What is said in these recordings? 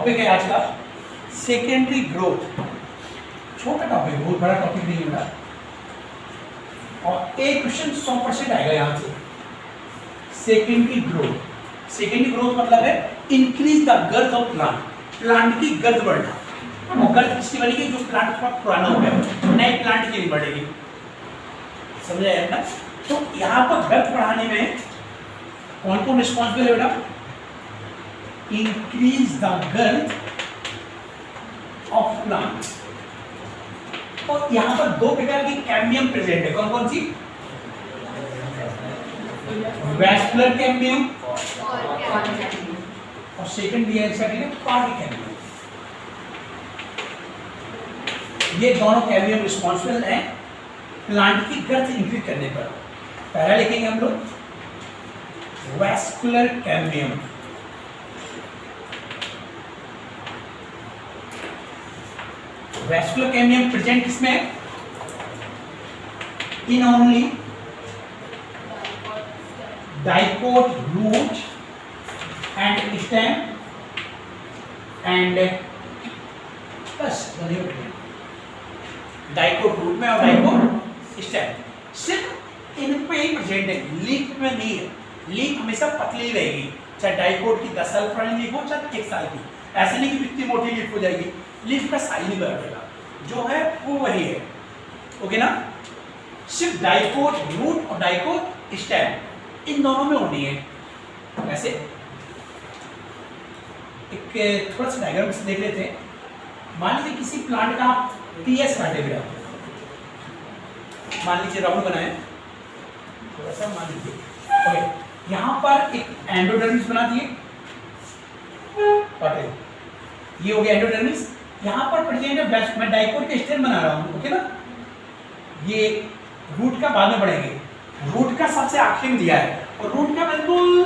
Topic है आज का सेकेंडरी ग्रोथ। छोटा टॉपिक, बहुत बड़ा टॉपिक नहीं है और एक क्वेश्चन 100% आएगा यहाँ से। सेकेंडरी ग्रोथ, सेकेंडरी ग्रोथ मतलब है increase the girth of plant, plant की गर्थ बढ़ना। और गर्थ किसकी बढ़ेगी? जो प्लांट थोड़ा पुराना हो गया, नए प्लांट की नहीं बढ़ेगी। समझ आया ना? तो यहाँ पर गर्थ बढ़ाने में कौन कौन रिस्पॉन्सिबल है बेटा? Increase the girth of plant. और यहाँ पर दो प्रकार की कैम्बियम प्रेजेंट है। कौन कौन सी? वैस्कुलर कैम्बियम और सेकंड दिया है कॉर्डिक कैम्बियम। ये दोनों कैम्बियम रिस्पॉन्सिबल हैं प्लांट की गर्थ इंक्रीज करने पर। पहला लिखेंगे हम लोग vascular cambium. Vascular cambium present किसमें? In only dicot root and stem and बस डाइकोट रूट में और डाइकोट स्टेम। सिर्फ इन पे ही प्रेजेंट है, लीफ में नहीं है। लीफ हमेशा पतली रहेगी, चाहे डाइकोट की 10 साल पुरानी लीफ हो चाहे 1 साल की। ऐसे नहीं कि इतनी मोटी लीफ हो जाएगी, लीफ का साइज नहीं बढ़ेगा, जो है वो वही है। ओके ना? सिर्फ डाइकोट रूट और डाइकोट स्टेम इन दोनों में होनी है। ऐसे एक थोड़ा सा डायग्राम से देख लेते हैं। मान लीजिए किसी प्लांट का पीएस काटे हुए, मान लीजिए राउंड बनाए थोड़ा सा, मान लीजिए ओके, यहाँ पर एक एंडोडर्मिस बना दिए, ये हो गया एंडोडर्मिस। यहाँ पर प्रेजेंट है, मैं डाइकोट के स्टेम बना रहा हूँ। ओके ना? ये रूट का बाद में बढ़ेंगे, रूट का सबसे आखिर में दिया है और रूट का बिल्कुल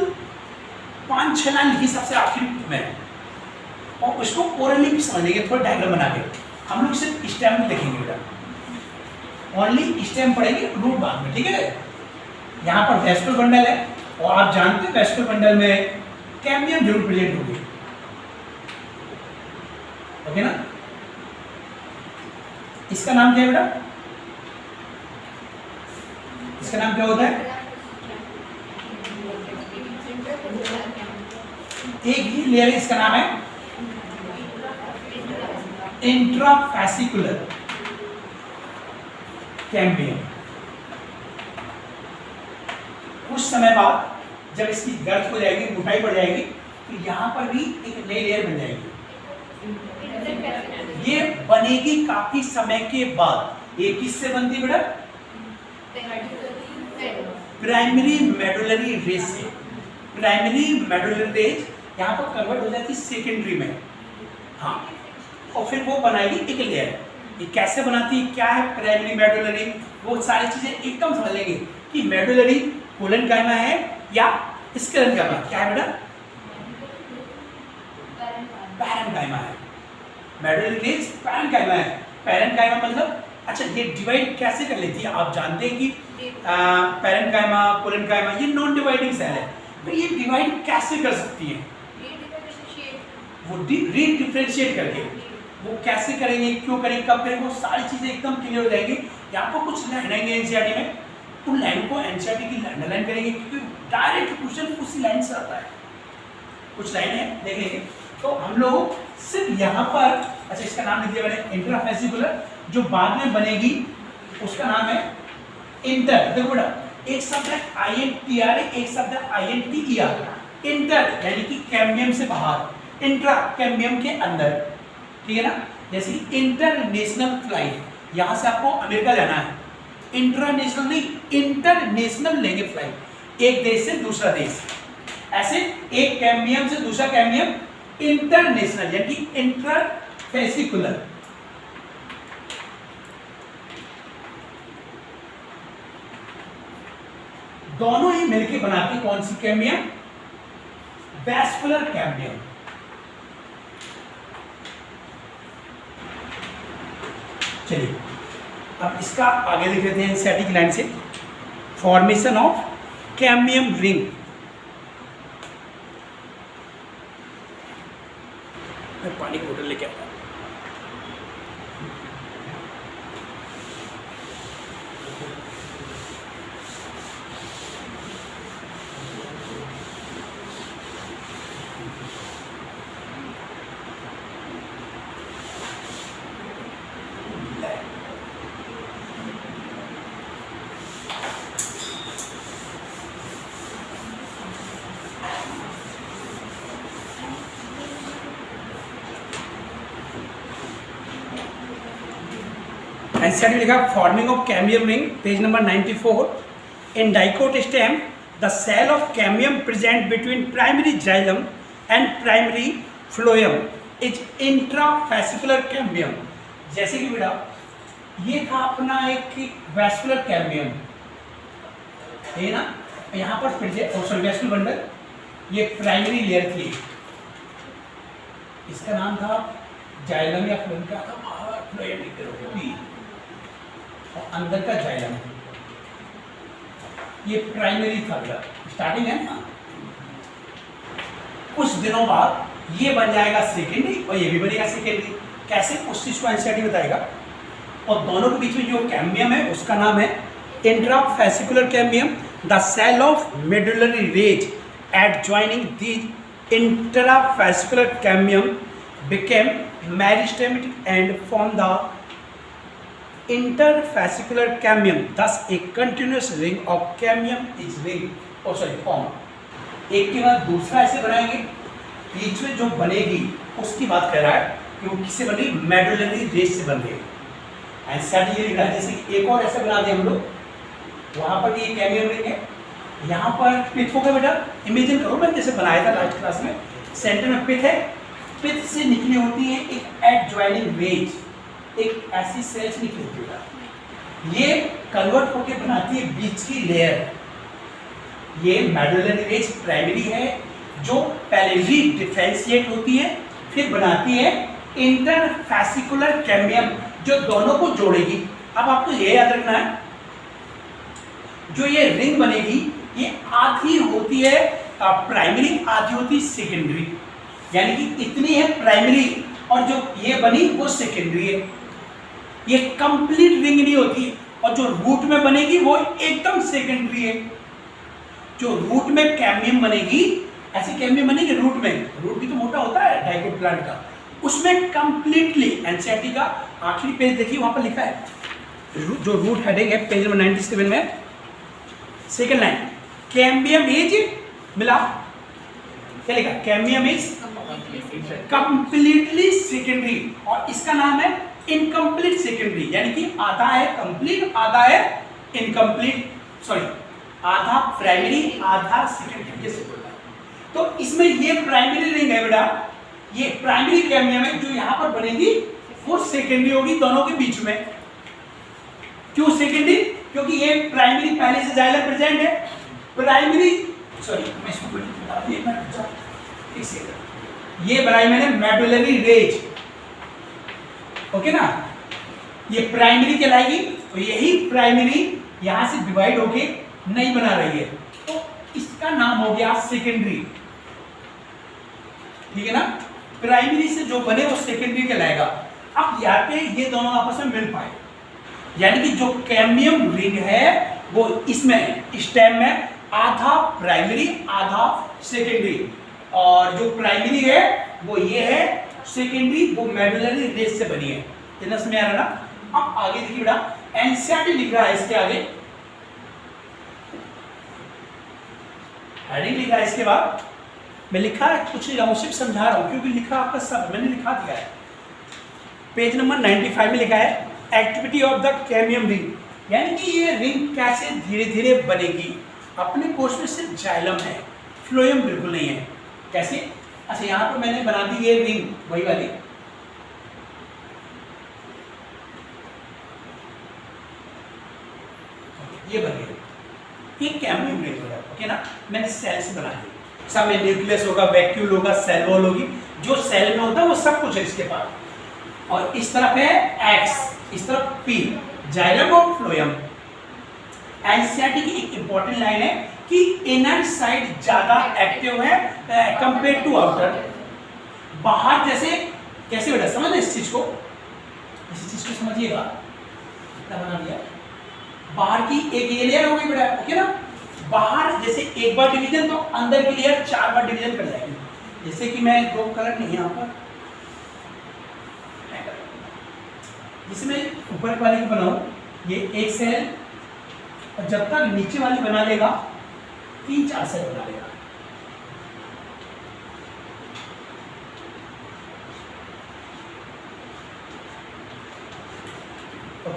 5-6 लाइन लिखी सबसे आखिर में, और उसको ओरली भी समझेंगे थोड़ा डायग्राम बना के। हम लोग सिर्फ स्टेम में लिखेंगे बेटा, ओनली स्टेम पढ़ेंगे, रूट बाद में। ठीक है? यहाँ पर वेस्कुलर बंडल है और आप जानते हैं वेस्कुलर बंडल में कैम्बियम जरूर प्रेजेंट होगी। ओके ना? इसका नाम क्या है बेटा? इसका नाम क्या होता है? एक ही लेयर, इसका नाम है इंट्राफैसिकुलर कैम्बियम। कुछ समय बाद जब इसकी गर्थ हो जाएगी, मोटाई बढ़ जाएगी, तो यहां पर भी एक नई लेयर बन जाएगी। ये बनेगी काफी समय के बाद। ये किससे बनती बेटा? प्राइमरी मेडुलरी रेज से। प्राइमरी मेडुलरी रेज यहाँ पर कन्वर्ट हो जाती है सेकेंडरी में। हाँ, और फिर वो बनाएगी एक लेयर। ये कैसे बनाती है, क्या है प्राइमरी मेडुलरी, वो सारी चीजें एकदम समझ लेंगे कि मेडुलरी कोलेनकाइमा है या स्क्लेरेनकाइमा। क्या है बेटा? पैरेन्काइमा है। मेडुलरी रेज पैरेन्काइमा है। पैरेन्काइमा मतलब, अच्छा ये डिवाइड कैसे कर लेती है? आप जानते हैं कि पैरेन्काइमा, कोलेनकाइमा ये नॉन डिवाइडिंग सेल है, तो ये डिवाइड कैसे कर सकती है? वो रीडिफरेंशिएट करके। वो कैसे करेंगे, क्यों करेंगे, कब करेंगे, वो सारी चीजें एकदम क्लियर हो जाएंगी। यहाँ पर कुछ लाइन आएंगे एनसीईआरटी में, उन लाइन को एनसीईआरटी की अंडरलाइन करेंगे, क्योंकि डायरेक्ट क्वेश्चन उसी लाइन से आता है। कुछ लाइन है देख लेंगे। तो हम लोग सिर्फ यहाँ पर, अच्छा इसका नाम लिख दिया मैंने इंट्राफैसिकुलर, जो बाद में बनेगी उसका नाम है इंटर। देखो बेटा, एक शब्द है INTR, एक शब्द है INTER। इंटर यानी कि कैम्बियम से बाहर, इंट्रा कैम्बियम के अंदर। ठीक है ना? जैसे कि इंटरनेशनल फ्लाइट, यहाँ से आपको अमेरिका जाना है, इंटरनेशनल नहीं इंटरनेशनल लेंगे फ्लाइट, एक देश से दूसरा देश। ऐसे एक कैम्बियम से दूसरा कैम्बियम इंटरनेशनल यानी कि इंट्राफैसिकुलर। दोनों ही मिलकर बनाती कौन सी कैम्बियम? Vascular cambium. चलिए अब इसका आगे देख लेते हैं एनसीईआरटी की लाइन से। Formation of cambium ring. NCERT में लिखा forming of cambium ring, page number 94। In dicot stem the cell of cambium present between primary xylem and primary phloem is intrafascicular cambium. जैसे कि बेटा ये था अपना एक वैस्कुलर कैम्बियम, है ना, यहाँ पर वैस्कुलर बंडल, ये प्राइमरी लेयर थी, इसका नाम था जाइलम या फ्लोएम, क्या था फ्लोएम लिख रहे, और अंदर का जाइलम, ये प्राइमरी था बेटा, स्टार्टिंग है ना। कुछ दिनों बाद ये बन जाएगा सेकेंडरी और ये भी बनेगा सेकेंडरी। कैसे, उस चीज को एनसीईआरटी बताएगा। और दोनों के बीच में जो कैम्बियम है उसका नाम है intrafascicular cambium. The cell of medullary rays adjoining the intrafascicular cambium became meristematic and formed the interfascicular cambium. Thus, a continuous ring of cambium is formed. एक के बाद दूसरा ऐसे बनाएंगे, बीच में जो बनेगी उसकी बात कर रहा है कि वो किससे बनेगी, मेडुलरी रेज से बन रही है। एनसीईआरटी ये लिख रहा है, जैसे एक और ऐसे बना दें हम लोग, वहाँ पर ये कैम्बियम रिंग है, यहाँ पर पिथ होगा बेटा, इमेजिन करो मैंने जैसे बनाया था लास्ट क्लास में, सेंटर में पिथ है, पिथ से निकली होती है एक एडजॉइनिंग रेज, एक ऐसी सेल से निकली होती है, ये कन्वर्ट होकर बनाती है बीच की लेयर। ये मेडुलरी रेज प्राइमरी है जो पहले ही डिफरेंशिएट होती है, फिर बनाती है इंटरफेसिकुलर कैम्बियम जो दोनों को जोड़ेगी। अब आपको ये याद रखना है, जो ये रिंग बनेगी ये आधी होती है प्राइमरी, आधी होती है सेकेंडरी, यानी कि इतनी है प्राइमरी और जो ये बनी वो सेकेंडरी है। ये कंप्लीट रिंग नहीं होती, और जो रूट में बनेगी वो एकदम सेकेंडरी है। जो रूट में कैम्बियम बनेगी, ऐसी कैम्बियम बनेगी रूट में, रूट भी तो मोटा होता है डाइकोट प्लांट का, उसमें कंप्लीटली एनसीईआरटी का आखिरी पेज देखिए, वहां पर लिखा है, जो रूट हेडिंग है पेज नंबर 97 में, सेकेंड लाइन, कैम्बियम इज मिला, क्या लिखा, कैम्बियम इज कंप्लीटली सेकेंडरी, और इसका नाम है इनकम्प्लीट सेकेंडरी, यानी कि आधा है कंप्लीट, आधा है इनकम्प्लीट, सॉरी आधा प्राइमरी आधा सेकेंडरी, ये सिंपल है। तो इसमें ये प्राइमरी रिंग है बेटा, ये प्राइमरी कैम्बियम है जो यहाँ पर बनेगी वो सेकेंडरी होगी दोनों के बीच में। क्यों सेकेंडरी, क्योंकि ये प्राइमरी पहले से जाइलम प्रेजेंट है, प्राइमरी सॉरी मैं इसको बता दिए, ये बनाई मैंने मेडुलरी रेज, ओके ना, ये प्राइमरी कहलाएगी, तो यही प्राइमरी यहां से डिवाइड होके नहीं बना रही है, तो इसका नाम हो गया सेकेंडरी, ठीक है ना। प्राइमरी से जो बने वो सेकेंडरी कहलाएगा। अब यहाँ पे ये दोनों आपस में मिल पाए, यानी कि जो कैम्बियम रिंग है वो इसमें स्टेम में आधा प्राइमरी आधा सेकेंडरी, और जो प्राइमरी है वो ये है, सेकेंडरी वो मेडुलरी रेज से बनी है। इतना समझ आ रहा ना। अब आगे देखिए बेटा, एनसीईआरटी लिख रहा है इसके आगे, हेडिंग लिखा है, इसके बाद मैं लिखा है कुछ नहीं रहा हूँ, सिर्फ समझा रहा हूँ क्योंकि लिखा आपका सब मैंने लिखा दिया है। पेज नंबर 95 में लिखा है activity of the cambium ring, यानी कि ये रिंग कैसे धीरे धीरे बनेगी। अपने कोर्स में सिर्फ जाइलम है, फ्लोएम बिल्कुल नहीं है। कैसे, अच्छा यहाँ पर मैंने बना दी ये रिंग वही वाली, ये बन गई, ये कैम्बियम रिंग हो जाएगा, ओके ना। मैंने सेल से बना दी, सब में न्यूक्लियस होगा, वैक्यूल होगा, सेल वॉल होगी, जो सेल में होता है वो सब कुछ है इसके पास। और इस तरफ है एक्स, इस तरफ पी, जाइलम और फ्लोएम। एनसीईआरटी की एक इंपॉर्टेंट लाइन है कि इनर साइड ज्यादा एक्टिव है कंपेयर टू आउटर। बाहर जैसे, कैसे बेटा समझ इस चीज को, इस चीज को समझिएगा, इतना बना दिया, बाहर की एक ये लेयर हो गई बेटा, ओके ना। बाहर जैसे एक बार डिवीजन, तो अंदर की लेयर 4 बार डिवीजन कर जाएगी। जैसे कि मैं दो कलर नहीं यहाँ पर, जिसमें ऊपर वाले की बनाऊं, ये एक सेल, और जब तक नीचे वाली बना लेगा 3-4 सेल बना लेगा।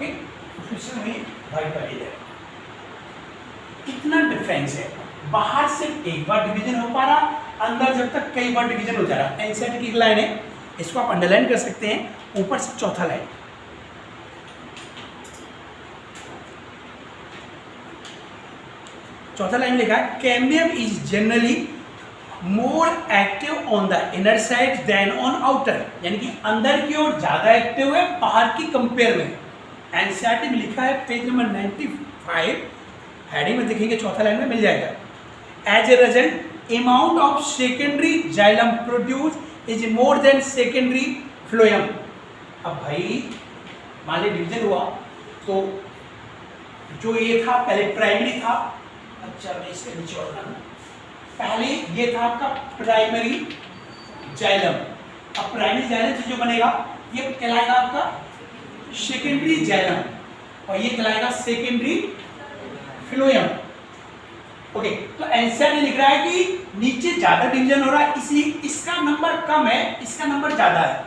ओके, फिर से वही वाइट वाली है। कितना डिफरेंस है, बाहर सिर्फ एक बार डिवीजन हो पा रहा, अंदर जब तक कई बार डिवीजन हो जा रहा। एनसीईआरटी की लाइन है, इसको आप अंडरलाइन कर सकते हैं, ऊपर से चौथा लाइन, चौथा लाइन लिखा है cambium is generally more active on the inner side than on outer, यानी कि अंदर की ओर ज्यादा एक्टिव है बाहर की कंपेयर में। एनसीईआरटी में लिखा है पेज नंबर 95, हेडिंग में देखेंगे चौथा लाइन में मिल जाएगा। As a result amount of secondary xylem produce is more than secondary phloem. अब भाई मान लीजिए डिवीजन हुआ तो जो ये था पहले प्राइमरी था, अच्छा मैं इसके नीचे और बना, पहले ये था आपका प्राइमरी जाइलम। अब प्राइमरी जाइलम से जो बनेगा ये कहलाएगा आपका सेकेंडरी जाइलम, और ये कहलाएगा सेकेंडरी फ्लोएम। ओके, तो आंसर लिख रहा है कि नीचे ज्यादा डिवीजन हो रहा है, इसलिए इसका नंबर कम है, इसका नंबर ज्यादा है।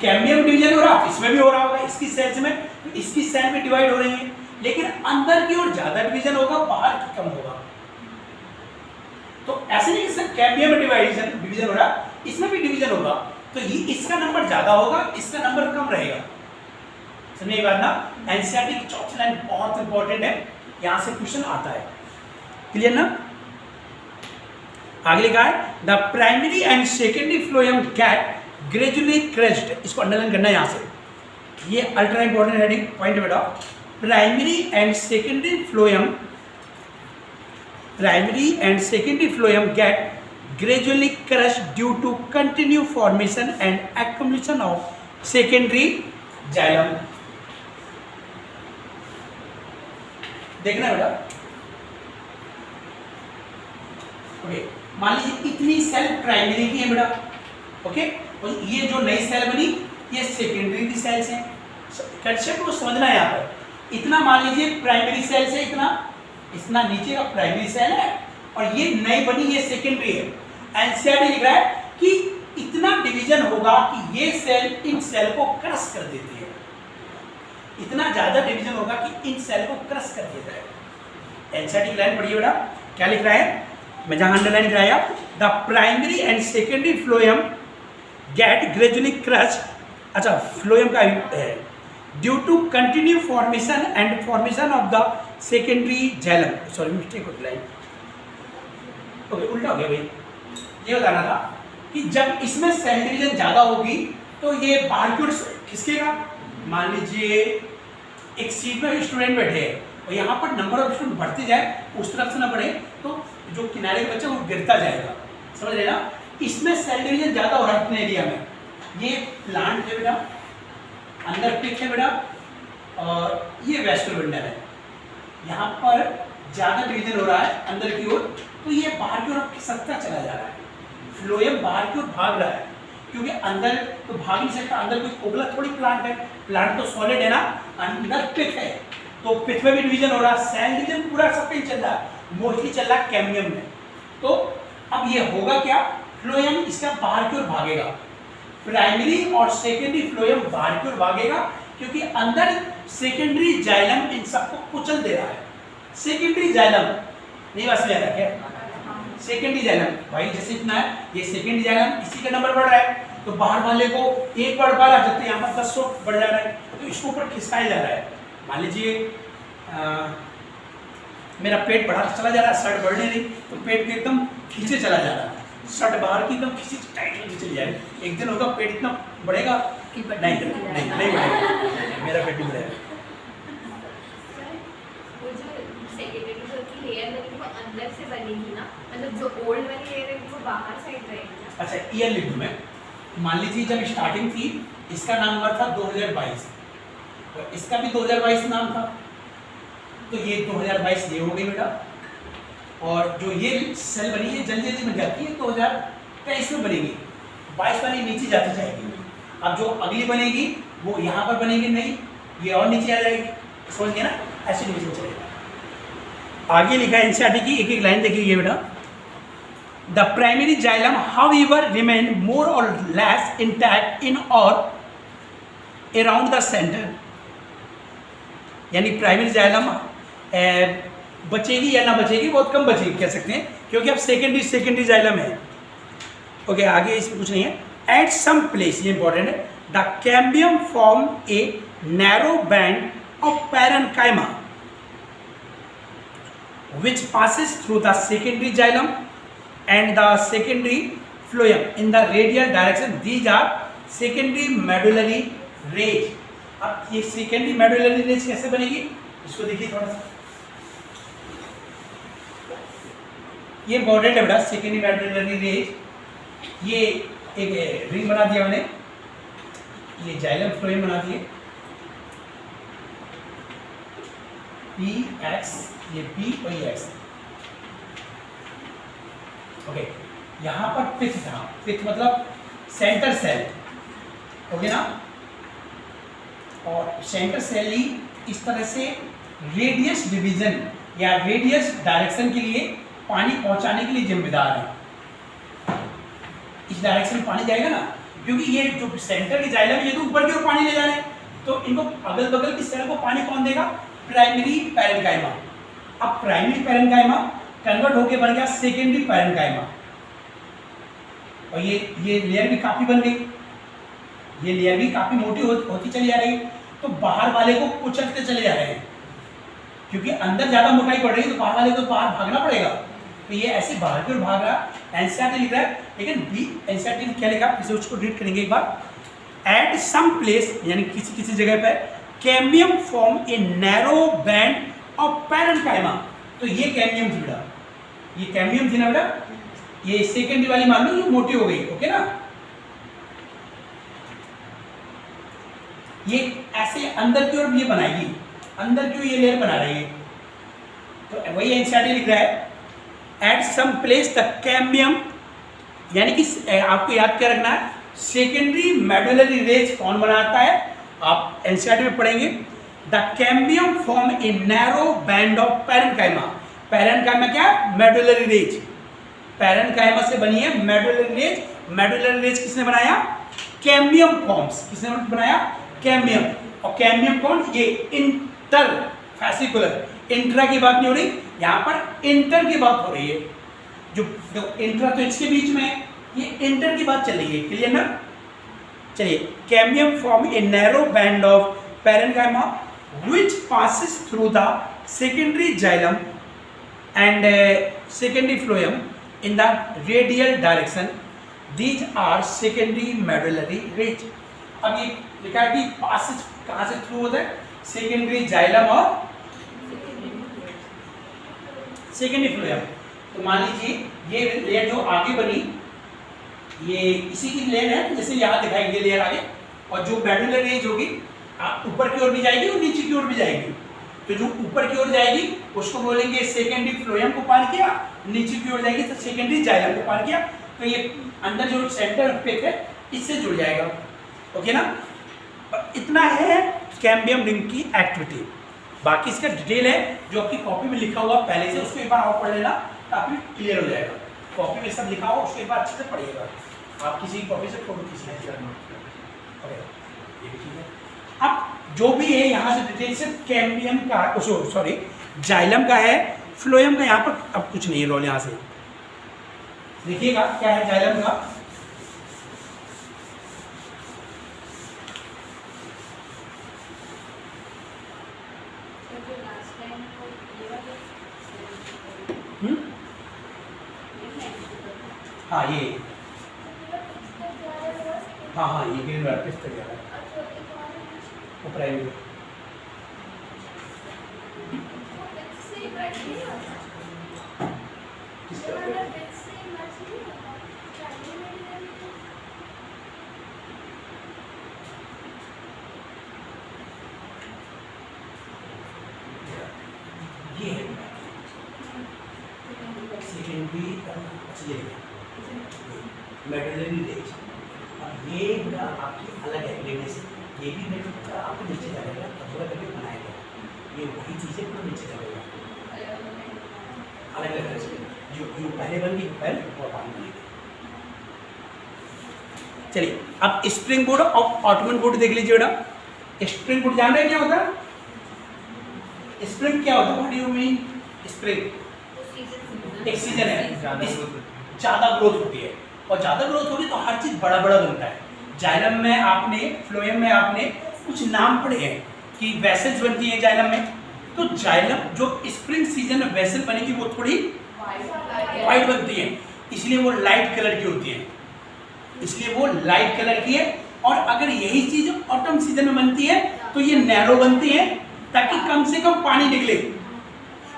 कैम्बियम डिवीजन हो रहा, इसमें भी हो रहा होगा, इसकी सेल्स में, इसकी सेल में डिवाइड हो रही है, लेकिन अंदर की ओर ज्यादा डिवीजन होगा, बाहर की कम होगा। तो ऐसे नहीं कि कैम्बियम में डिवीजन हो रहा, इसमें भी डिवीजन होगा, तो ये इसका नंबर ज्यादा होगा, इसका नंबर कम रहेगा। समझिए बात ना। एनसीईआरटी की चौथी लाइन बहुत इंपॉर्टेंट है, यहां से क्वेश्चन आता है, क्लियर ना। आगे लिखा है the primary and secondary phloem get gradually crushed, इसको अंडरलाइन करना है यहां से, ये अल्ट्रा इंपॉर्टेंट हेडिंग पॉइंट है बेटा। Primary and secondary phloem get gradually crushed due to continued formation and accumulation of secondary xylem। देखना बेटा, ओके, मान लीजिए इतनी सेल प्राइमरी की है बेटा, ओके, और ये जो नई सेल बनी ये सेकेंडरी की सेल्स हैं। कंसेप्ट को समझना है यहाँ पर। इतना मान लीजिए प्राइमरी सेल से इतना नीचे का प्राइमरी सेल है, और ये नई बनी ये सेकेंडरी है। एनसीईआरटी लिख रहा है कि इतना डिवीजन होगा कि ये सेल इन सेल को क्रश कर देती है, इतना ज्यादा डिवीजन होगा कि इन सेल को क्रश कर देता है। एनसीईआरटी की लाइन पढ़िए बेटा, क्या लिख रहा है, मैं जहां अंडरलाइन कराया, the primary and secondary phloem get gradually crush, अच्छा फ्लोएम का है, due to continue formation of the secondary xylem, sorry mistake हो लाइन, ओके उल्टा हो गया भाई। ये बताना था कि जब इसमें सेल डिवीजन ज्यादा होगी तो ये बाहर की ओर खिसकेगा। मान लीजिए एक सीट में स्टूडेंट बैठे हैं और यहाँ पर नंबर ऑफ स्टूडेंट बढ़ते जाए, उस तरफ से ना बढ़े तो जो किनारे के बच्चे वो गिरता जाएगा, समझ रहे ना। इसमें सेल डिवीजन ज्यादा हो रहा है इतने एरिया में। ये प्लांट है बेटा, अंदर पिक है बेटा, और ये वेस्टर्न विंडर है, यहाँ पर ज्यादा डिवीजन हो रहा है अंदर की ओर, तो ये बाहर की ओर खिसकता चला जा रहा है। फ्लोएम बाहर की ओर भाग रहा है, क्योंकि अंदर तो भाग नहीं सकता, अंदर कोई खोखला थोड़ी प्लांट है, प्लांट तो सॉलिड है ना, अंदर पिक है, तो पिक में भी डिवीजन हो रहा है, सेल डिवीजन पूरा सब कहीं चल रहा है, मोस्टली चल रहा है कैम्बियम में। तो अब ये होगा क्या, फ्लोएम इसका बाहर की ओर भागेगा, प्राइमरी और सेकेंडरी फ्लोएम बाहर की ओर भागेगा, क्योंकि अंदर सेकेंडरी जाइलम इन सबको कुचल दे रहा है। सेकेंडरी जाइलम नहीं बस में क्या, सेकेंडरी जाइलम भाई जैसे इतना है, ये सेकेंडरी जाइलम, इसी का नंबर बढ़ रहा है, तो बाहर वाले को एक बढ़ पा रहा है, जब तक यहाँ पर 10 बढ़ जा रहा है, तो इसको ऊपर खिसकाया जा रहा है। मान लीजिए मेरा पेट बढ़ा चला जा रहा है, शर्ट बढ़ नहीं रही, तो पेट को एकदम खींचे चला जा रहा है, शर्ट बाहर की एकदम खींचे टाइट होती चली जाए, एक दिन होगा पेट इतना बढ़ेगा नहीं बढ़ेगा, मेरा पेट भी बढ़ेगा। अंदर से बनेगी ना, मतलब जो ओल्ड वाली लेयर है वो बाहर साइड रहेगी ना। अच्छा ईयर लिख दूं मैं, मान लीजिए जब स्टार्टिंग थी इसका नाम था 2022, तो इसका भी 2022 नाम था, तो ये 2022 ये हो गई बेटा, और जो ये सेल बनी है जल्दी जल्दी बन जाती है, 2023 में बनेगी, 22 वाली नीचे जाती जाएगी। अब जो अगली बनेगी वो यहाँ पर बनेगी नहीं, ये और नीचे आ जाएगी, समझ गए ना, ऐसे डिवीजन चलेगा। आगे लिखा है एनसीईआरटी की एक एक लाइन देखिए बेटा, the primary xylem however remain मोर और लेस इंटैक्ट इन और अराउंड द सेंटर, यानी प्राइमरी जाइलम बचेगी या ना बचेगी, बहुत कम बचेगी कह सकते हैं, क्योंकि अब सेकेंडरी जाइलम है। ओके, आगे इसमें कुछ नहीं है। एट सम प्लेस, ये इंपॉर्टेंट है, the cambium form a narrow band of parenchyma which passes through the secondary xylem and the secondary phloem in the radial direction. These are secondary medullary range. अब ये secondary medullary range कैसे बनेगी, इसको देखिए थोड़ा सा, ये इंपॉर्टेंट है बेटा। secondary medullary range, ये एक रिंग बना दिया मैंने, ये जाइलम फ्लोएम बना दिए, पी एक्स, ये पी और ये एक्स। ओके, यहाँ पर पिथ था, पिथ मतलब सेंटर सेल, ओके ना, और सेंटर सेल ही इस तरह से रेडियस डिवीजन या रेडियस डायरेक्शन के लिए पानी पहुंचाने के लिए जिम्मेदार है। इस डायरेक्शन में पानी जाएगा ना, क्योंकि ये जो सेंटर की जाइलम है ये तो ऊपर की ओर पानी ले जा रहे हैं, तो इनको अगल बगल की सेल को पानी कौन देगा, प्राइमरी पैरेन्काइमा। अब प्राइमरी पैरेन्काइमा कन्वर्ट होके बन गया सेकेंडरी पैरेन्काइमा, और ये लेयर भी काफी बन गई, ये लेयर भी काफी मोटी होती चली जा रही है, तो बाहर वाले को कुचलते चले जा रहे हैं, क्योंकि अंदर ज्यादा मोटाई पड़ रही है तो बाहर वाले को बाहर भागना पड़ेगा, तो ये ऐसे बाहर की ओर भाग रहा। एनसीईआरटी लिख रहा है, लेकिन बी एनसीईआरटी ने क्या लिखा, फिर उसको रीड करेंगे एक बार। एट सम प्लेस, यानी किसी जगह पर cambium form a narrow band of parenchyma, तो ये कैम्बियम थी बेटा, ये कैम्बियम थी ना बेटा, ये सेकेंडरी वाली मान लो जो मोटी हो गई, ओके ना, ये ऐसे अंदर की ओर ये बनाएगी, अंदर की ओर ये लेयर बना रही है, तो वही एनसीईआरटी लिख रहा है। At some place the cambium, यानी कि आपको याद क्या रखना है, सेकेंडरी मेडुलरी रेंज कौन बनाता है, आप एनसीईआरटी में पढ़ेंगे। The cambium form a narrow band of parenchyma, parenchyma क्या है, मेडुलरी रेंज, पैरेन्काइमा से बनी है मेडुलरी रेंज। मेडुलरी रेंज किसने बनाया, कैम्बियम फॉर्म्स, किसने बनाया, कैम्बियम, और कैम्बियम कौन, ये इंटर फैसिकुलर, इंट्रा की बात नहीं हो रही यहाँ पर, इंटर की बात हो रही है, जो इंट्रा तो इसके बीच में है, ये इंटर की बात चल रही है, क्लियर ना। चलिए, cambium form a narrow band of parenchyma which passes through the secondary xylem and secondary phloem in the radial direction. These are secondary medullary range. अब ये लिखा है कि passes कहाँ से थ्रू होता है, secondary xylem और secondary phloem। तो मान लीजिए ये लेयर जो आगे बनी, ये इसी की लेयर है, जैसे यहाँ दिखाई ये लेयर आगे, और जो मेडुलर रेंज होगी ऊपर की ओर भी जाएगी और नीचे की ओर भी जाएगी, तो जो ऊपर की ओर जाएगी उसको बोलेंगे सेकेंडरी फ्लोएम को पार किया, नीचे की ओर जाएगी तो सेकेंडरी जाइलम को पार किया, तो ये अंदर जो सेंटर पिक है इससे जुड़ जाएगा, ओके ना। इतना है कैम्बियम रिंग की एक्टिविटी, बाकी इसका डिटेल है जो आपकी कॉपी में लिखा हुआ पहले से, उसको एक बार और पढ़ लेना काफी क्लियर हो जाएगा। कॉपी में सब लिखा हुआ उसको एक बार अच्छे से पढ़िएगा, आप किसी कॉपी से फोटो खींच लीजिएगा। अब जो भी है यहाँ से डिटेल से कैम्बियम का, सॉरी जाइलम का है, फ्लोएम का यहाँ पर अब कुछ नहीं है रोल, यहाँ से देखिएगा क्या है जाइलम का। हाँ ये, हाँ ये ग्रीन वाला किस तरह है प्राइमरी, ये है सेकेंडरी मेडुलरी रेंज, ये आपकी अलग है लेने से, ये भी मेडुलर आपको नीचे जाएगा, थोड़ा करके बनाएगा, ये वही चीज़ें पूरा नीचे जाएगा, अलग अलग से जो पहले बन गई पहले और पानी बनेगी। चलिए अब स्प्रिंग बोर्ड और ऑटोमन बोर्ड देख लीजिए बेटा। स्प्रिंग वुड जान रहे हैं क्या होता है? स्प्रिंग क्या होता है? What do you mean spring? एक सीजन है, ज्यादा ग्रोथ होती है, और ज्यादा ग्रोथ होगी तो हर चीज बड़ा बड़ा बनता है। जाइलम में आपने, फ्लोएम में आपने कुछ नाम पढ़े हैं कि वेसल्स बनती है जाइलम में। तो जाइलम जो स्प्रिंग सीजन में वेसल बनेगी वो थोड़ी वाइट बनती है, इसलिए वो लाइट कलर की होती है, इसलिए वो लाइट कलर की है। और अगर यही चीज ऑटम सीजन में बनती है तो ये नैरो बनती है, ताकि कम से कम पानी निकले,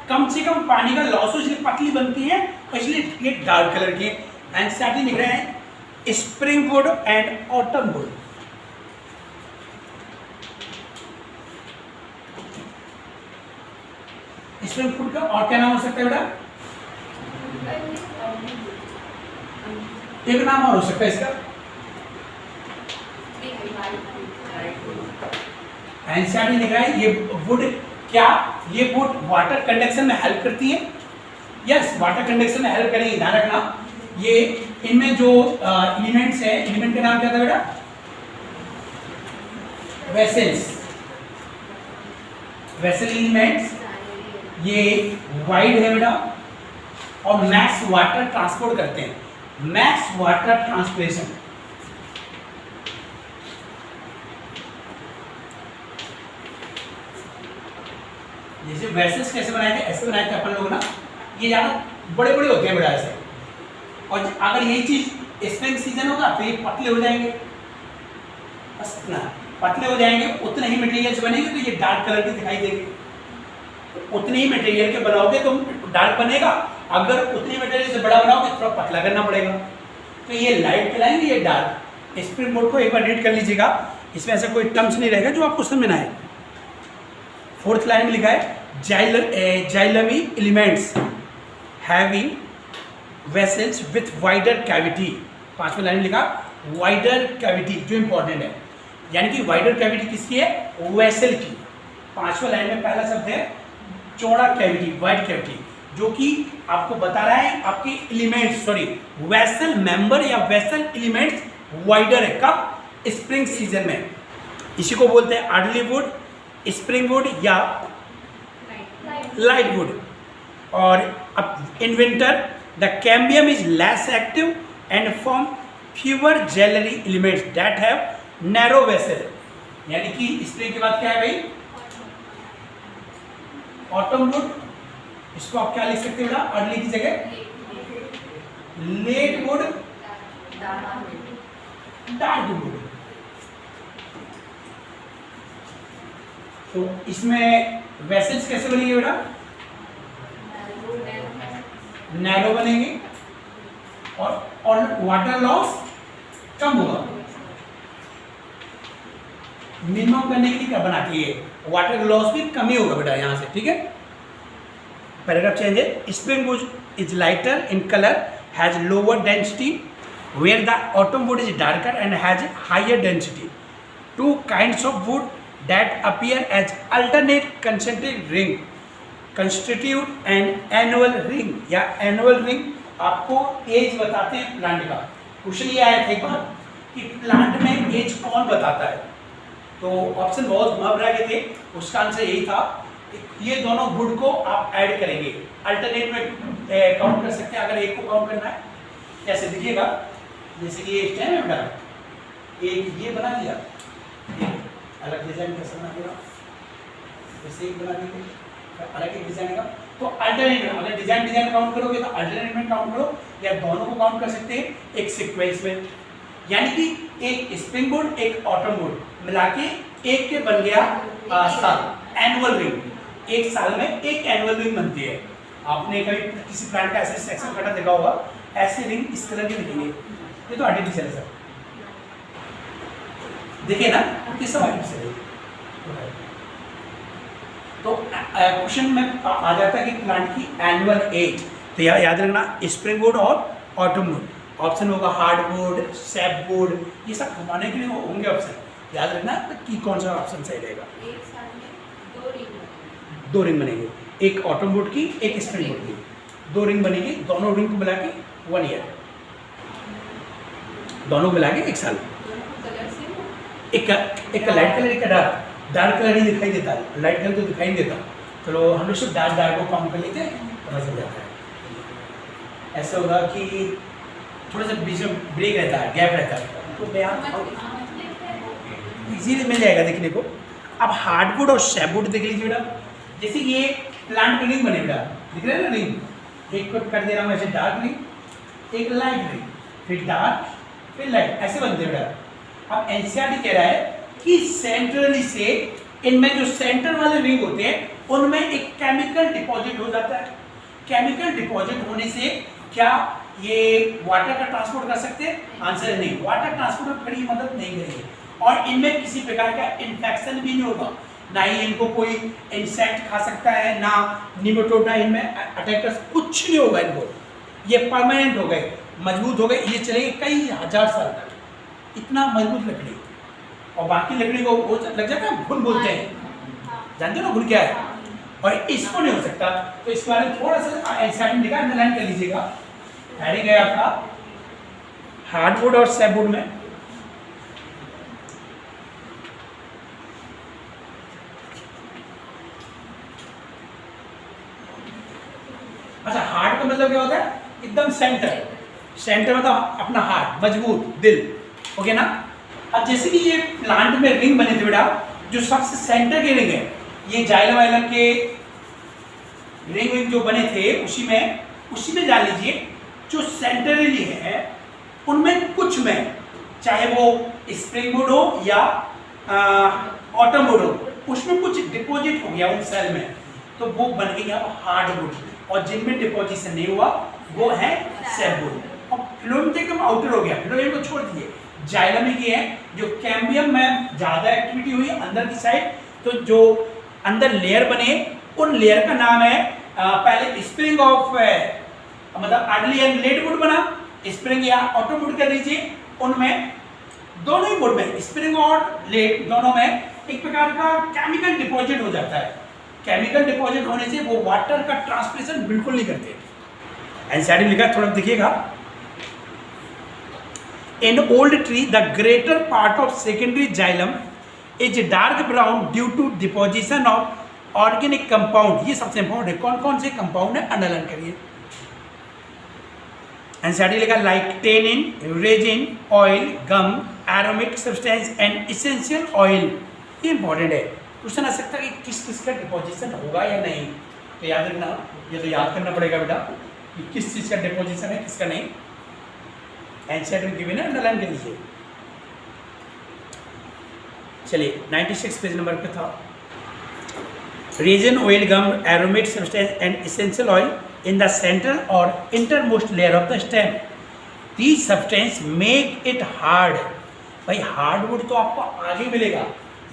कम से कम पानी का लॉस हो, इसलिए पतली बनती है और इसलिए ये डार्क कलर की है। एनसीईआरटी लिख रहे हैं spring would and autumn would. Spring would का और क्या नाम हो सकता है बेटा? एक नाम और हो सकता है इसका, एनसीईआरटी लिख रहा है ये वुड, क्या ये वुड वाटर कंडक्शन में हेल्प करती है? यस, वाटर कंडक्शन में हेल्प करेंगे, ध्यान रखना। ये इनमें जो एलिमेंट्स है, एलिमेंट का नाम क्या था बेटा? Vessels, vessel elements. ये वाइड है बेटा और मैक्स वाटर ट्रांसपोर्ट करते हैं, मैक्स वाटर ट्रांसपोर्टेशन। जैसे वेसल्स कैसे बनाए थे, ऐसे बनाए थे अपन लोग ना, ये ज्यादा बड़े बड़े होते हैं बेटा ऐसे, और अगर यही चीज स्प्रिंग सीजन होगा तो ये पतले हो जाएंगे, बस इतना पतले हो जाएंगे। उतने ही मटेरियल से बनेंगे तो ये डार्क कलर के दिखाई देंगे, उतने ही मटेरियल के बनाओगे तो डार्क बनेगा, अगर उतनी मटेरियल से बड़ा बनाओगे थोड़ा पतला करना पड़ेगा, तो ये लाइट कहलाएंगे, ये डार्क। स्प्रिंग बोर्ड को एक बार रीड कर लीजिएगा, इसमें ऐसा कोई टर्म्स नहीं रहेगा जो आपको समझ में ना आए। फोर्थ लाइन में लिखा है xylem elements having vessels with wider cavity. पांचवें लाइन में लिखा वाइडर कैविटी, जो इंपॉर्टेंट है, यानी कि वाइडर कैविटी किसकी है? वेसल की। पांचवें लाइन में पहला शब्द है चौड़ा कैविटी, वाइड कैविटी, जो कि आपको बता रहा है आपके एलिमेंट्स, सॉरी वेसल मेंबर या वेसल एलिमेंट्स वाइडर है। कब? स्प्रिंग सीजन में। इसी को बोलते हैं अर्ली वुड, स्प्रिंग वुड या लाइट वुड। और अब in winter the cambium is less active and form fewer xylary elements that have narrow vessel. यानी कि स्प्रिंग के बाद क्या है भाई? Autumn wood. इसको आप क्या लिख सकते हैं बेटा? अर्ली की जगह लेट वुड, डार्क वुड। तो इसमें वेसल्स कैसे बनेंगे बेटा? नैरो बनेंगे और वाटर लॉस कम होगा। मिनिमम करने के लिए क्या बना के वाटर लॉस भी कम ही होगा बेटा यहाँ से, ठीक है। पैराग्राफ चेंज है। Spring wood is lighter in colour, has lower density, where the autumn wood is darker and has higher density. Two kinds of wood that appear as alternate concentric ring constitute an annual ring या annual ring। आपको as बताते हैं plant का। Question ये आया था एक बार कि प्लांट में एज कौन बताता है, तो ऑप्शन बहुत घुमा के थे, उसका आंसर यही था। ये दोनों वुड को आप ऐड करेंगे, अल्टरनेट में काउंट कर सकते हैं। अगर एक को काउंट करना है कैसे देखिएगा, जैसे कि ये स्टेम है बेटा, एक ये बना दिया, अलग डिजाइन कैसे बनाएगा, जैसे एक बना दीजिए अलग एक डिजाइन का। तो अल्टरनेट में अगर डिजाइन काउंट करोगे तो अल्टरनेट में काउंट करो, या दोनों को काउंट कर सकते हैं एक सीक्वेंस में। यानी कि एक स्प्रिंग बोर्ड एक ऑटम बोर्ड मिला के एक के बन गया साल, एनुअल रिंग। एक साल में एक एनुअल रिंग बनती है। आपने कभी किसी प्लांट का ऐसे सेक्शन कटा देखा होगा, ऐसे रिंग इस कलर के दिखेंगे, ये तो आर्टिफिशियल है सर, देखिए ना, ये सब आर्टिफिशियल है। तो क्वेश्चन में आ जाता है कि प्लांट की एनुअल एज, तो याद रखना स्प्रिंग वुड और ऑटम वुड। ऑप्शन होगा हार्डवुड, सैपवुड, ये सब घुमाने के लिए होंगे ऑप्शन। याद रखना कि कौन सा ऑप्शन सही रहेगा। एक साल में दो रिंग बनेंगे, एक ऑटम वुड की एक स्प्रिंग वुड की, दो रिंग बनेगी। दोनों रिंग को मिला के 1 ईयर, दोनों मिला के 1 साल। एक का लाइट कलर, एक का डार्क। डार्क कलर ही दिखाई देता है, लाइट कलर तो दिखाई नहीं देता। चलो हम लोग सिर्फ डार्क को काउंट कर लेते हैं, पता चल जाता है। ऐसा होगा कि थोड़ा सा बीच में ब्रेक रहता है, गैप रहता है, तो मैं इजीली मिल जाएगा देखने को। अब हार्डवुड और सैपवुड देख लीजिए बेटा, जैसे कि ये प्लांट रिंग बने बेटा, दिख रहा है ना रिंग, एक को कर दे रहा हूँ ऐसे डार्क रिंग, एक लाइट रिंग, फिर डार्क, फिर लाइट, ऐसे बनते हैं बेटा। अब एनसीईआरटी कह रहा है कि सेंट्रली से इनमें जो सेंटर वाले रिंग होते हैं उनमें एक केमिकल डिपॉजिट हो जाता है। केमिकल डिपॉजिट होने से क्या ये वाटर का ट्रांसपोर्ट कर सकते हैं? आंसर है नहीं, वाटर ट्रांसपोर्ट में खड़ी मदद नहीं करेंगे, और इनमें किसी प्रकार का इन्फेक्शन भी नहीं होगा, ना ही इनको कोई इंसेक्ट खा सकता है, ना निमेटोडा इनमें अटैक कर, कुछ नहीं होगा इनको। ये परमानेंट हो गए, मजबूत हो गए, ये चलेंगे कई हजार साल तक, इतना मजबूत लकड़ी। और बाकी लकड़ी को वो लग जाता है घुन बोलते हैं, जानते हो ना घुन क्या है, और इसको नहीं हो सकता। तो इस बारे में थोड़ा सा एनसीईआरटी लिखा है, लाइन कर लीजिएगा। हेडिंग है आपका हार्डवुड और सैपवुड में। अच्छा, हार्ड का मतलब क्या होता है? एकदम सेंटर, सेंटर मतलब अपना हार्ट, मजबूत दिल, ओके ना। अब जैसे कि ये प्लांट में रिंग बने थे बेटा, जो सबसे सेंटर के रिंग है, ये जाइलम वाइलम के रिंग जो बने थे उसी में जान लीजिए, जो सेंटरली है उनमें कुछ में, चाहे वो स्प्रिंग वुड हो या ऑटम वुड हो, उसमें कुछ डिपॉजिट हो गया उन सेल में, तो वो बन गई अब हार्डवुड। और जिनमें डिपॉजिशन नहीं हुआ वो है सैपवुड। और फिलोएम तो एकदम आउटर हो गया, फिलोएम को छोड़ दिए, जाइलम ही है जो कैम्बियम में ज़्यादा एक्टिविटी हुई अंदर की साइड, तो जो अंदर लेयर बने उन लेयर का नाम है पहले स्प्रिंग ऑफ मतलब अर्ली एंड लेट वुड बना, स्प्रिंग या ऑटम वुड कर लीजिए। उनमें दोनों ही वुड में, स्प्रिंग और लेट दोनों में एक प्रकार का केमिकल डिपॉजिट हो जाता है। केमिकल डिपॉजिट होने से वो वाटर का ट्रांसपिरेशन बिल्कुल नहीं करते। एनसीईआरटी में लिखा है, थोड़ा देखिएगा। In old tree, the greater part of secondary xylem is dark brown due to deposition of organic compound। ये सबसे इम्पोर्टेंट है, कौन कौन से कंपाउंड है अंडरलाइन करिए। एनसीईआरटी लिखा like tannin, resin, oil, gum, aromatic substance and essential oil. ये इंपॉर्टेंट है, क्वेश्चन आ सकता है कि किस किस का डिपोजिशन होगा या नहीं, तो याद रखना, ये तो याद करना पड़ेगा बेटा कि किस चीज़ का डिपोजिशन है किसका नहीं। एनसीईआरटी की भी ना अंडरलाइन कर लीजिए। चलिए 96 पेज नंबर पे था। Resin, oil, gum, aromatic substance and essential oil in the centre और intermost layer of the stem. These substance make it hard. भाई हार्डवुड तो आपको आगे मिलेगा,